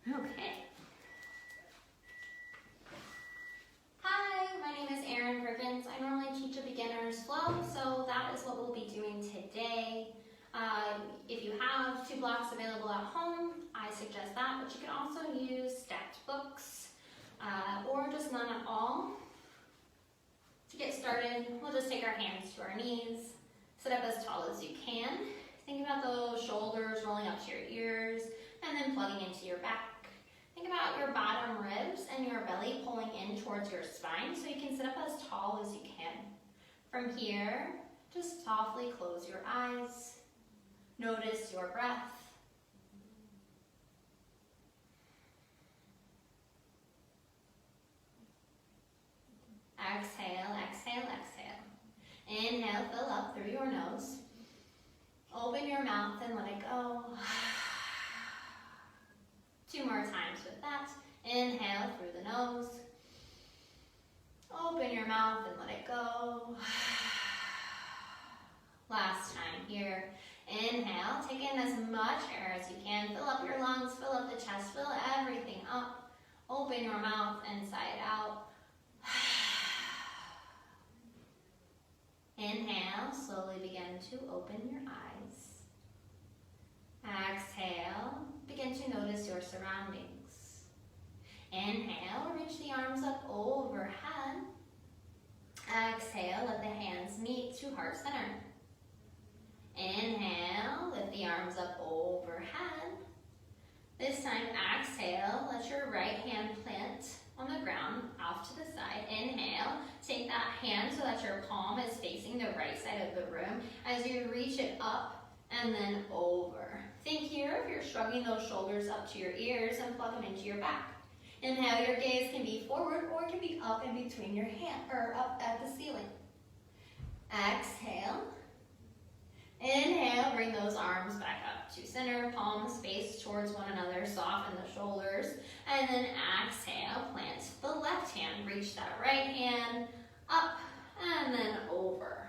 Okay. Hi, my name is Erin Perkins. I normally teach a beginner's flow, so that is what we'll be doing today. If you have 2 blocks available at home, I suggest that, but you can also use stacked books or just none at all. To get started, we'll just take our hands to our knees, sit up as tall as you can. Think about those shoulders rolling up to your ears and then plugging into your back. Think about your bottom ribs and your belly pulling in towards your spine so you can sit up as tall as you can. From here, just softly close your eyes. Notice your breath. Exhale, exhale, exhale. Inhale, fill up through your nose. Open your mouth and let it go. 2 more times with that. Inhale through the nose. Open your mouth and let it go. Last time here. Inhale, take in as much air as you can. Fill up your lungs, fill up the chest, fill everything up. Open your mouth inside out. Inhale, slowly begin to open your eyes. Exhale, begin to notice your surroundings. Inhale, reach the arms up overhead. Exhale, let the hands meet to heart center. Inhale, lift the arms up overhead. This time, exhale, let your right hand plant on the ground, off to the side. Inhale, take that hand so that your palm is facing the right side of the room as you reach it up and then over. Think here if you're shrugging those shoulders up to your ears and plug them into your back. Inhale, your gaze can be forward or it can be up in between your hand or up at the ceiling. Exhale. Inhale, bring those arms back up to center, palms face towards one another, soften the shoulders, and then exhale, plant the left hand, reach that right hand up and then over.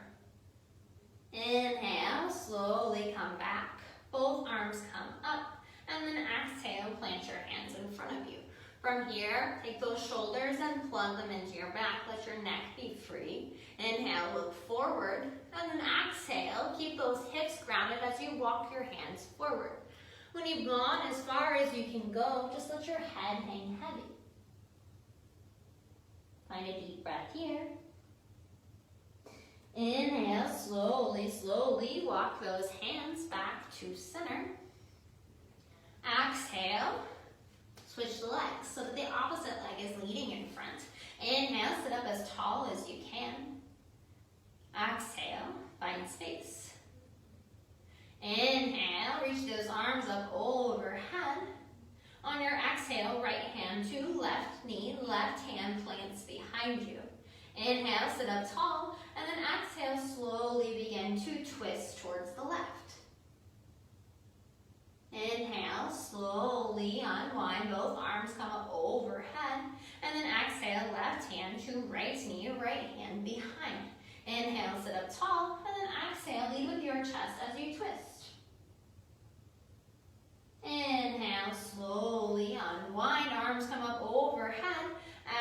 Inhale, slowly come back, both arms come up, and then exhale, plant your hands in front of you. From here, take those shoulders and plug them into your back. Let your neck be free. Inhale, look forward. And then exhale, keep those hips grounded as you walk your hands forward. When you've gone as far as you can go, just let your head hang heavy. Find a deep breath here. Inhale, slowly, slowly walk those hands back to center. Exhale. Switch the legs so that the opposite leg is leading in front. Inhale, sit up as tall as you can. Exhale, find space. Inhale, reach those arms up overhead. On your exhale, right hand to left knee, left hand plants behind you. Inhale, sit up tall, and then exhale, slowly begin to twist towards the left. Inhale, slowly unwind, both arms come up overhead, and then exhale, left hand to right knee, right hand behind. Inhale, sit up tall, and then exhale, lead with your chest as you twist. Inhale, slowly unwind, arms come up overhead.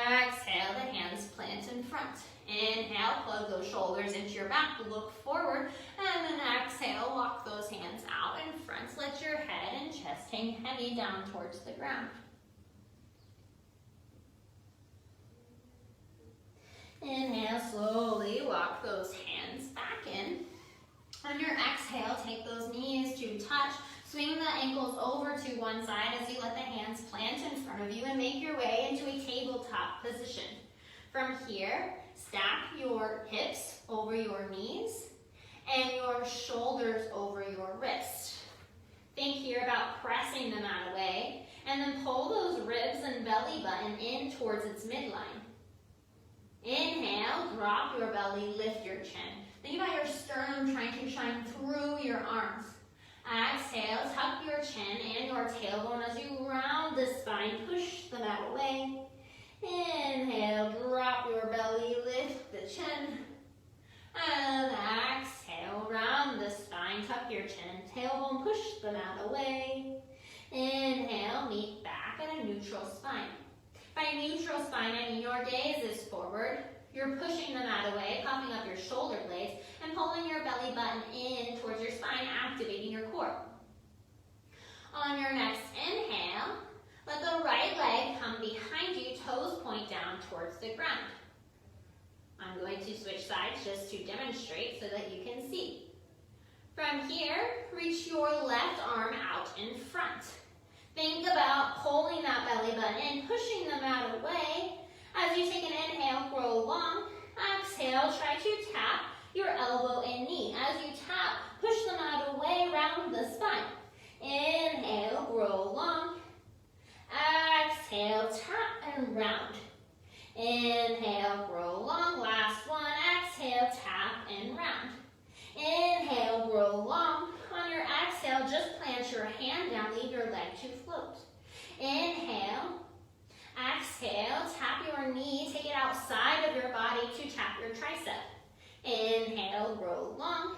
Exhale, the hands plant in front. Inhale, plug those shoulders into your back, look forward, and then exhale, walk those hands out in front. Let your head and chest hang heavy down towards the ground. Inhale, slowly walk those hands back in. On your exhale, take those knees to touch. Swing the ankles over to one side as you let the hands plant in front of you and make your way into a tabletop position. From here, stack your hips over your knees and your shoulders over your wrist. Think here about pressing them out of the way and then pull those ribs and belly button in towards its midline. Inhale, drop your belly, lift your chin. Think about your sternum trying to shine through your arms. Exhale, tuck your chin and your tailbone as you round the spine, push them out of the way. Inhale, drop your belly, lift the chin. And exhale, round the spine, tuck your chin and tailbone, push them out of the way. Inhale, meet back, and neutral spine. By neutral spine, I mean your gaze is forward. You're pushing the mat away, puffing up your shoulder blades, and pulling your belly button in towards your spine, activating your core. On your next inhale, let the right leg come behind you, toes point down towards the ground. I'm going to switch sides just to demonstrate so that you can see. From here, reach your left arm out in front. Think about pulling that belly button in, pushing the mat away. As you take an inhale, grow long. Exhale, try to tap your elbow and knee. As you tap, push the mat away, round the spine. Inhale, grow long. Exhale, tap and round. Inhale, grow long. Last one. Exhale, tap and round. Inhale, grow long. On your exhale, just plant your hand down, leave your leg to float. Inhale. Exhale, tap your knee, take it outside of your body to tap your tricep. Inhale, grow long.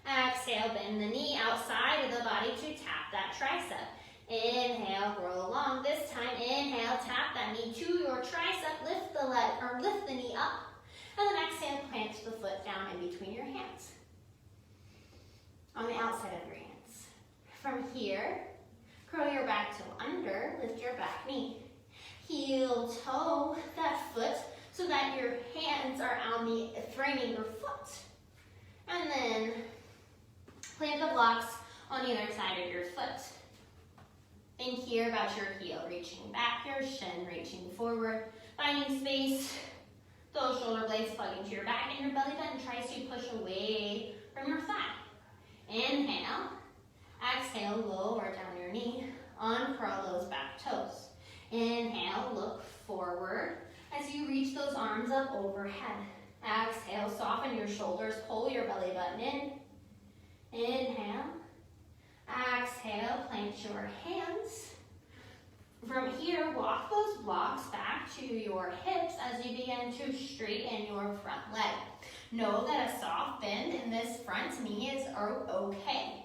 Exhale, bend the knee outside of the body to tap that tricep. Inhale, grow long. This time, inhale, tap that knee to your tricep, lift the leg or lift the knee up, and then exhale, plant the foot down in between your hands. On the outside of your hands. From here, curl your back toe under, lift your back knee. Heel toe that foot so that your hands are on the framing your foot. And then plant the blocks on either side of your foot. Think here about your heel reaching back, your shin reaching forward, finding space. Those shoulder blades plug into your back and your belly button tries to push away from your thigh. Inhale, exhale, lower down your knee, uncurl those back toes. Inhale, look forward as you reach those arms up overhead. Exhale, soften your shoulders, pull your belly button in. Inhale, exhale, plant your hands. From here, walk those blocks back to your hips as you begin to straighten your front leg. Know that a soft bend in this front knee is okay.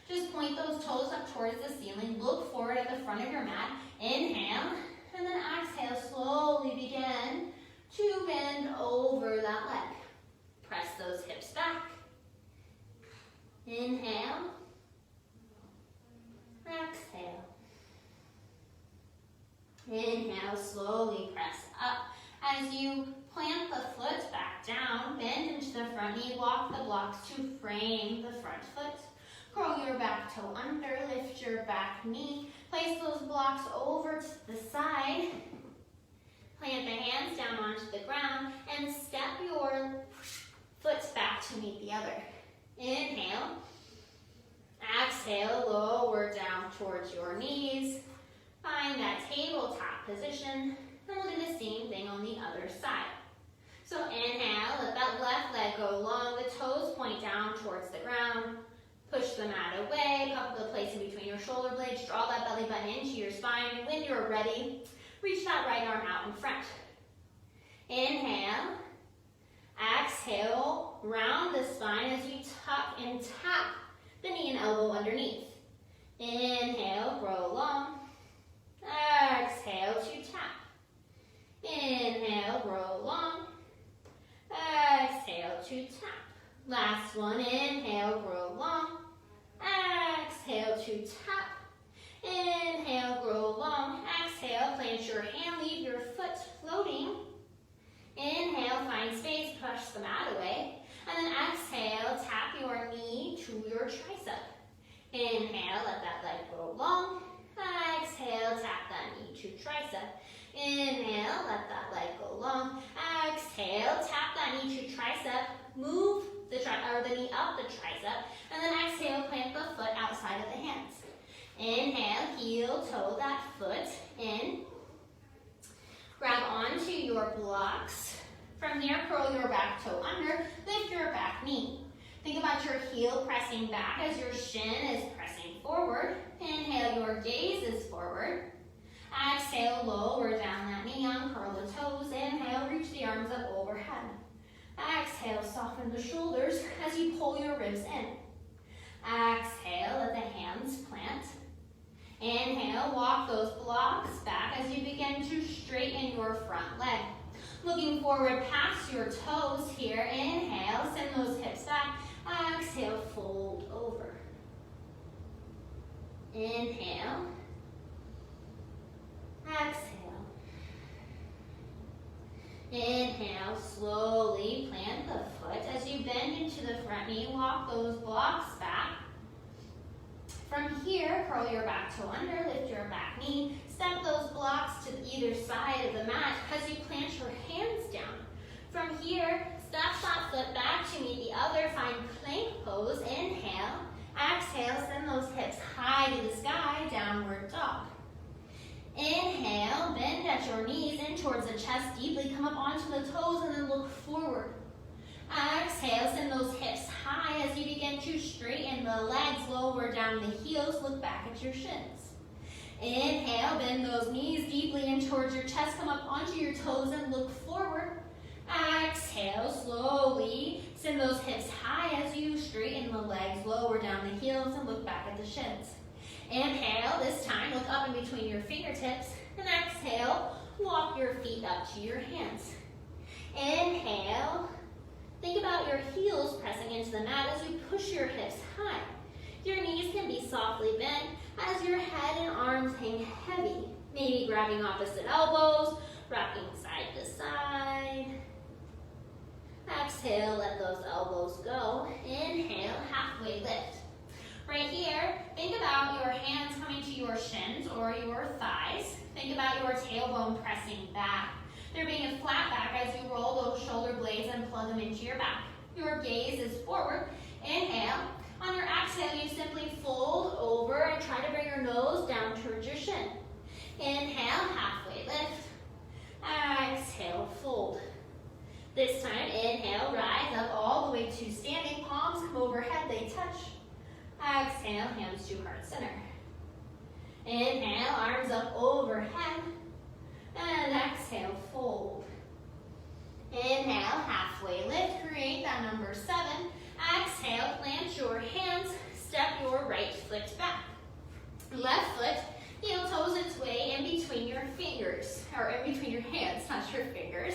Just point those toes up towards the ceiling. Look forward at the front of your mat. Inhale, and then exhale. Slowly begin to bend over that leg. Press those hips back. Inhale. Exhale. Inhale, slowly press up. As you plant the foot back down, bend into the front knee, walk the blocks to frame the front foot. Curl your back toe under, lift your back knee, place those blocks over to the side. Plant the hands down onto the ground and step your foot back to meet the other. Inhale. Exhale, lower down towards your knees. Find that tabletop position, and we'll do the same thing on the other side. So inhale, let that left leg go long, the toes point down towards the ground. Push the mat away, cup the place in between your shoulder blades, draw that belly button into your spine, and when you're ready, reach that right arm out in front. Inhale, exhale, round the spine as you tuck and tap the knee and elbow underneath. Inhale, grow long. Exhale to tap. Inhale, grow long. Exhale to tap. Last one, inhale, grow long. Exhale to tap. Inhale, grow long. Exhale, plant your hand, leave your foot floating. Inhale, find space, push the mat away. And then exhale, tap your knee to your tricep. Inhale, let that leg grow long. Exhale, tap that knee to tricep. Inhale, let that leg go long. Exhale, tap that knee to tricep. Move the knee up the tricep. And then exhale, plant the foot outside of the hands. Inhale, heel toe that foot in. Grab onto your blocks. From there, curl your back toe under, lift your back knee. Think about your heel pressing back as your shin is pressing forward. Inhale, your gaze is forward. Exhale, lower down that knee, uncurl the toes. Inhale, reach the arms up overhead. Exhale, soften the shoulders as you pull your ribs in. Exhale, let the hands plant. Inhale, walk those blocks back as you begin to straighten your front leg. Looking forward past your toes here. Inhale, send those hips back. Exhale, fold over. Inhale. Exhale. Inhale, slowly plant the foot. As you bend into the front knee, walk those blocks back. From here, curl your back toe under, lift your back knee, step those blocks to either side of the mat as you plant your hands down. From here, step that foot back to meet the other, find plank pose. Inhale, exhale, send those hips high to the sky, downward dog. Inhale, bend at your knees in towards the chest deeply, come up onto the toes and then look forward. Exhale, send those hips high as you begin to straighten the legs, lower down the heels, look back at your shins. Inhale, bend those knees deeply in towards your chest, come up onto your toes and look forward. Exhale, slowly send those hips high as you straighten the legs, lower down the heels and look back at the shins. Inhale, this time look up in between your fingertips, and exhale, walk your feet up to your hands. Inhale, think about your heels pressing into the mat as you push your hips high. Your knees can be softly bent as your head and arms hang heavy, maybe grabbing opposite elbows, rocking side to side. Exhale, let those elbows go. Inhale, halfway lift. Right here, think about your hands coming to your shins or your thighs. Think about your tailbone pressing back. There being a flat back as you roll those shoulder blades and plug them into your back. Your gaze is forward. Inhale. On your exhale, you simply fold over and try to bring your nose down towards your shin. Inhale, halfway lift. Exhale, fold. This time, inhale, rise up all the way to standing. Palms come overhead, they touch. Exhale, hands to heart center. Inhale, arms up overhead. And exhale, fold. Inhale, halfway lift, create that number 7. Exhale, plant your hands, step your right foot back. Left foot, heel toes its way in between your fingers, or in between your hands, not your fingers.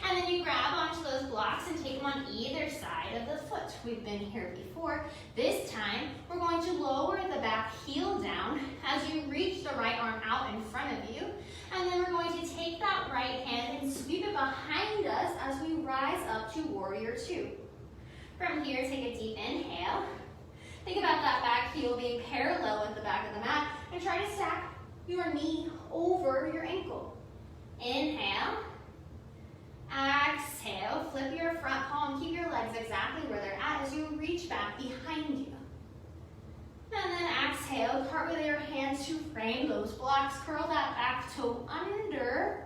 And then you grab onto those blocks and take them on either side of the foot. We've been here before. This time, we're going to lower the back heel down as you reach the right arm out in front of you. And then we're going to take that right hand and sweep it behind us as we rise up to Warrior 2. From here, take a deep inhale. Think about that back heel being parallel with the back of the mat and try to stack your knee over your ankle. Inhale. Exhale, flip your front palm, keep your legs exactly where they're at as you reach back behind you. And then exhale, cartwheel your hands to frame those blocks, curl that back toe under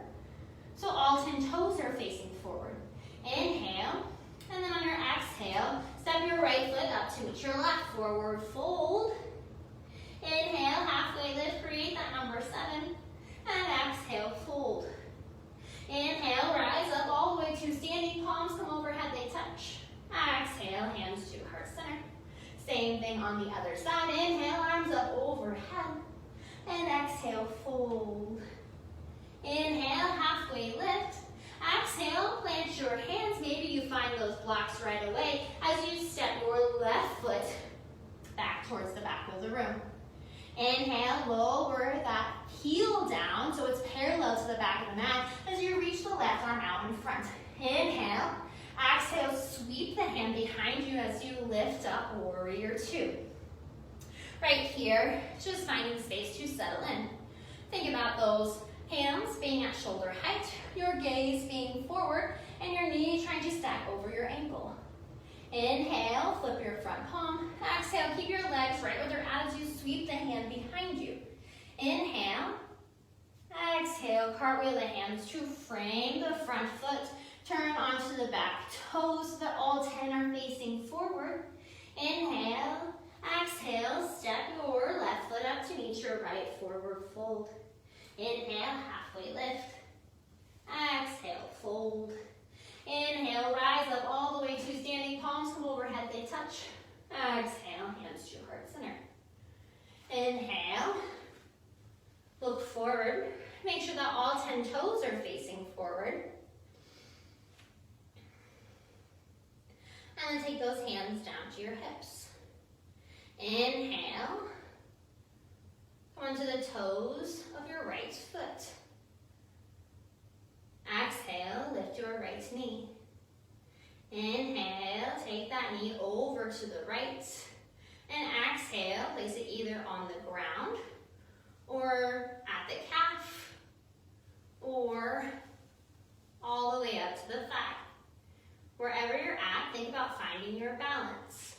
so all 10 toes are facing forward. Inhale, and then on your exhale, step your right foot up to meet your left, forward fold. Inhale, halfway lift, create that number 7, and exhale, fold. Inhale, rise up all the way to standing, palms come overhead, they touch. Exhale, hands to heart center. Same thing on the other side. Inhale, arms up overhead. And exhale, fold. Inhale, halfway lift. Exhale, plant your hands. Maybe you find those blocks right away as you step your left foot back towards the back of the room. Inhale, lower that heel down so it's parallel to the back of the mat as you reach the left arm out in front. Inhale, exhale, sweep the hand behind you as you lift up Warrior 2. Right here, just finding space to settle in. Think about those hands being at shoulder height, your gaze being forward, and your knee trying to stack over your ankle. Inhale, flip your front palm. Exhale, keep your legs right where they're at as you sweep the hand behind you. Inhale. Exhale, cartwheel the hands to frame the front foot. Turn onto the back toes so that all 10 are facing forward. Inhale. Exhale, step your left foot up to meet your right, forward fold. Inhale, halfway lift. Exhale, fold. Inhale, rise up all the way to standing, palms come overhead, they touch. Exhale, hands to heart center. Inhale. Look forward. Make sure that all 10 toes are facing forward. And then take those hands down to your hips. Inhale. Come onto the toes of your right foot. Exhale, lift your right knee. Inhale, take that knee over to the right. And exhale, place it either on the ground or at the calf or all the way up to the thigh. Wherever you're at, think about finding your balance.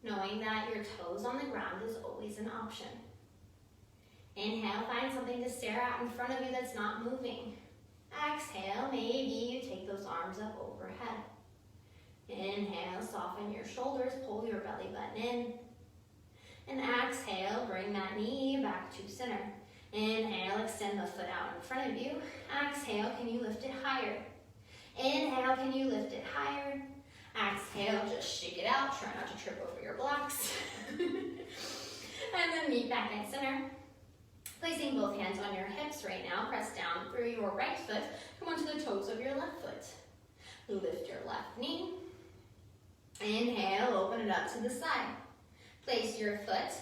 Knowing that your toes on the ground is always an option. Inhale, find something to stare at in front of you that's not moving. Exhale, maybe you take those arms up overhead. Inhale, soften your shoulders, pull your belly button in. And exhale, bring that knee back to center. Inhale, extend the foot out in front of you. Exhale, can you lift it higher? Inhale, can you lift it higher? Exhale, just shake it out. Try not to trip over your blocks. And then meet back in center. Placing both hands on your hips right now, press down through your right foot. Come onto the toes of your left foot. Lift your left knee. Inhale, open it up to the side. Place your foot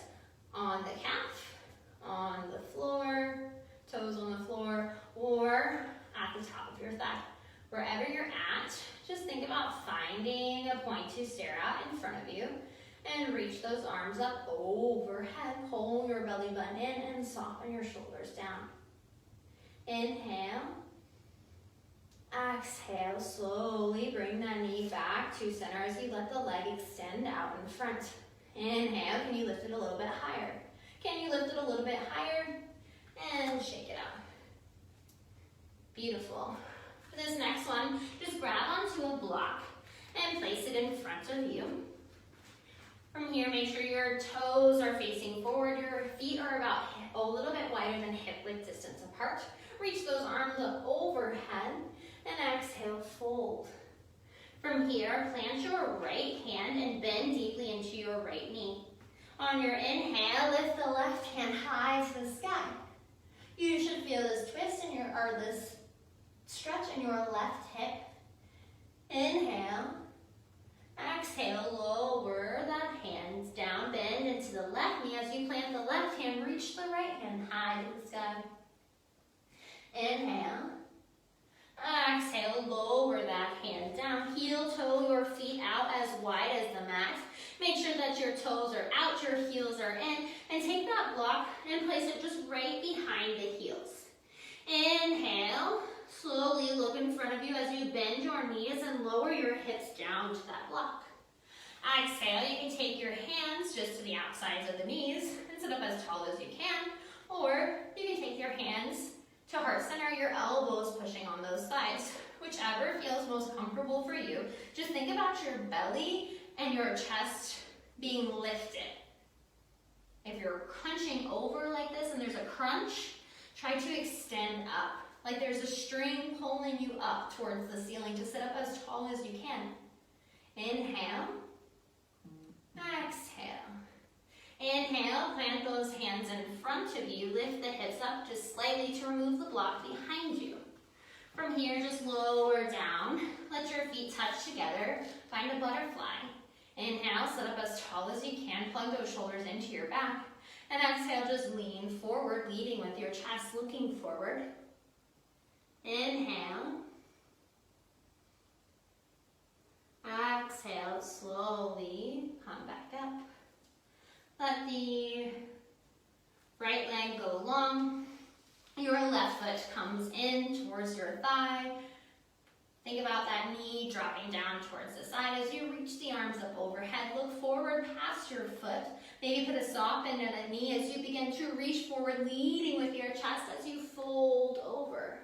on the calf, on the floor, toes on the floor, or at the top of your thigh. Wherever you're at, just think about finding a point to stare at in front of you and reach those arms up overhead. Pull your belly button in and soften your shoulders down. Inhale. Exhale, slowly bring that knee back to center as you let the leg extend out in front. Inhale, can you lift it a little bit higher? Can you lift it a little bit higher? And shake it out. Beautiful. For this next one, just grab onto a block and place it in front of you. From here, make sure your toes are facing forward. Your feet are about a little bit wider than hip width distance apart. Reach those arms up overhead and exhale, fold. From here, plant your right hand and bend deeply into your right knee. On your inhale, lift the left hand high to the sky. You should feel this twist in your, or this stretch in your left hip. Inhale. Exhale, lower that hand down, bend into the left knee. As you plant the left hand, reach the right hand high to the sky. Inhale. Exhale, lower that hand down. Heel toe your feet out as wide as the mat. Make sure that your toes are out, your heels are in, and take that block and place it just right behind the heels. Inhale, slowly look in front of you as you bend your knees and lower your hips down to that block. Exhale, you can take your hands just to the outsides of the knees and sit up as tall as you can, or you can take your hands to heart center, your elbows pushing on those thighs. Whichever feels most comfortable for you. Just think about your belly and your chest being lifted. If you're crunching over like this and there's a crunch, try to extend up. Like there's a string pulling you up towards the ceiling to sit up as tall as you can. Inhale. Exhale. Inhale, plant those hands in front of you. Lift the hips up just slightly to remove the block behind you. From here, just lower down. Let your feet touch together. Find a butterfly. Inhale, sit up as tall as you can. Plug those shoulders into your back. And exhale, just lean forward, leading with your chest looking forward. Inhale. Exhale, slowly come back up. Let the right leg go long. Your left foot comes in towards your thigh. Think about that knee dropping down towards the side as you reach the arms up overhead. Look forward past your foot. Maybe put a soft bend in the knee as you begin to reach forward, leading with your chest as you fold over.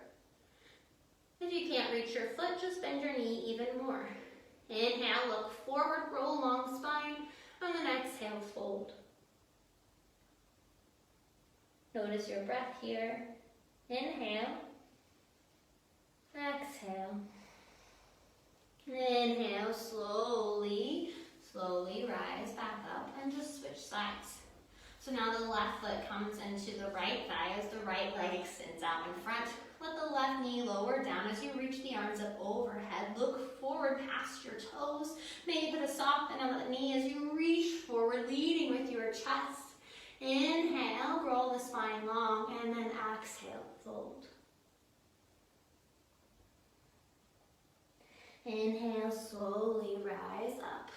If you can't reach your foot, just bend your knee even more. Inhale, look forward, roll along spine, and then exhale, fold. Notice your breath here. Inhale. Exhale. Inhale, slowly rise back up and just switch sides. So now the left foot comes into the right thigh as the right leg extends out in front. Let the left knee lower down as you reach the arms up overhead. Look forward past your toes. Maybe put a soft bend on the knee as you reach forward, leading with your chest. Inhale, roll the spine long, and then exhale, fold. Inhale, slowly rise up.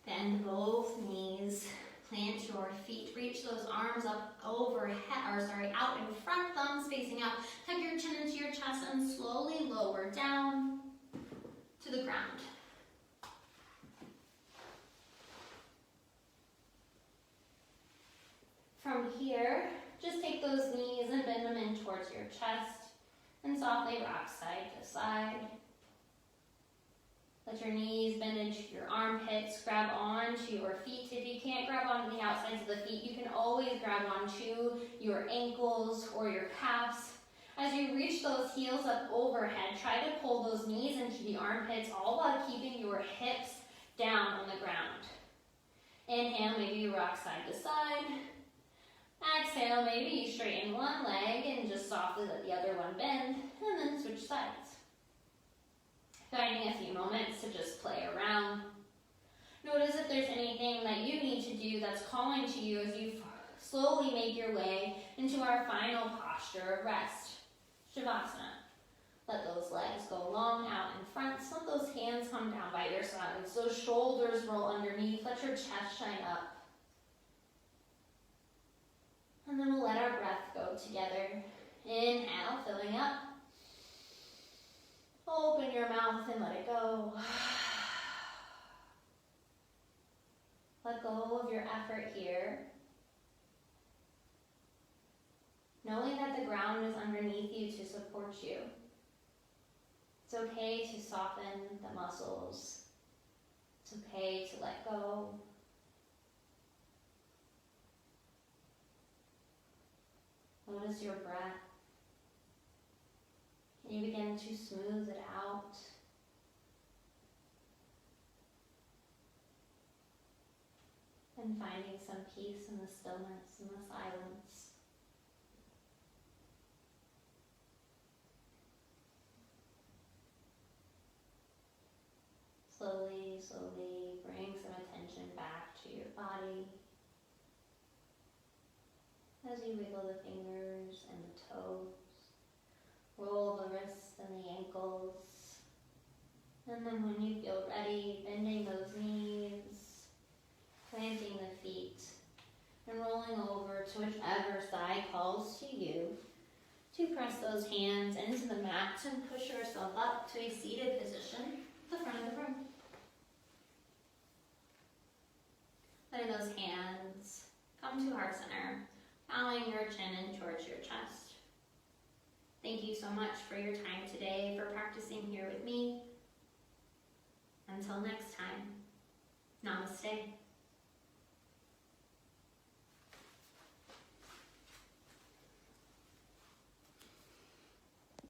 Bend both knees. Plant your feet, reach those arms up overhead, out in front, thumbs facing up. Tuck your chin into your chest and slowly lower down to the ground. From here, just take those knees and bend them in towards your chest and softly rock side to side. Let your knees bend into your armpits, grab onto your feet. If you can't grab onto the outsides of the feet, you can always grab onto your ankles or your calves. As you reach those heels up overhead, try to pull those knees into the armpits, all while keeping your hips down on the ground. Inhale, maybe you rock side to side. Exhale, maybe you straighten one leg and just softly let the other one bend, and then switch sides. Finding a few moments to just play around. Notice if there's anything that you need to do that's calling to you as you slowly make your way into our final posture of rest, Shavasana. Let those legs go long out in front. Let those hands come down by your sides. Those shoulders roll underneath. Let your chest shine up. And then we'll let our breath go together. Inhale, filling up. Open your mouth and let it go. Let go of your effort here. Knowing that the ground is underneath you to support you. It's okay to soften the muscles. It's okay to let go. Notice your breath. And you begin to smooth it out. And finding some peace in the stillness and the silence. Slowly, slowly bring some attention back to your body. As you wiggle the fingers and the toes. Roll the wrists and the ankles. And then when you feel ready, bending those knees, planting the feet, and rolling over to whichever side calls to you, to press those hands into the mat and push yourself up to a seated position at the front of the room. Letting those hands come to heart center, bowing your chin in towards your chest. Thank you so much for your time today, for practicing here with me. Until next time, namaste.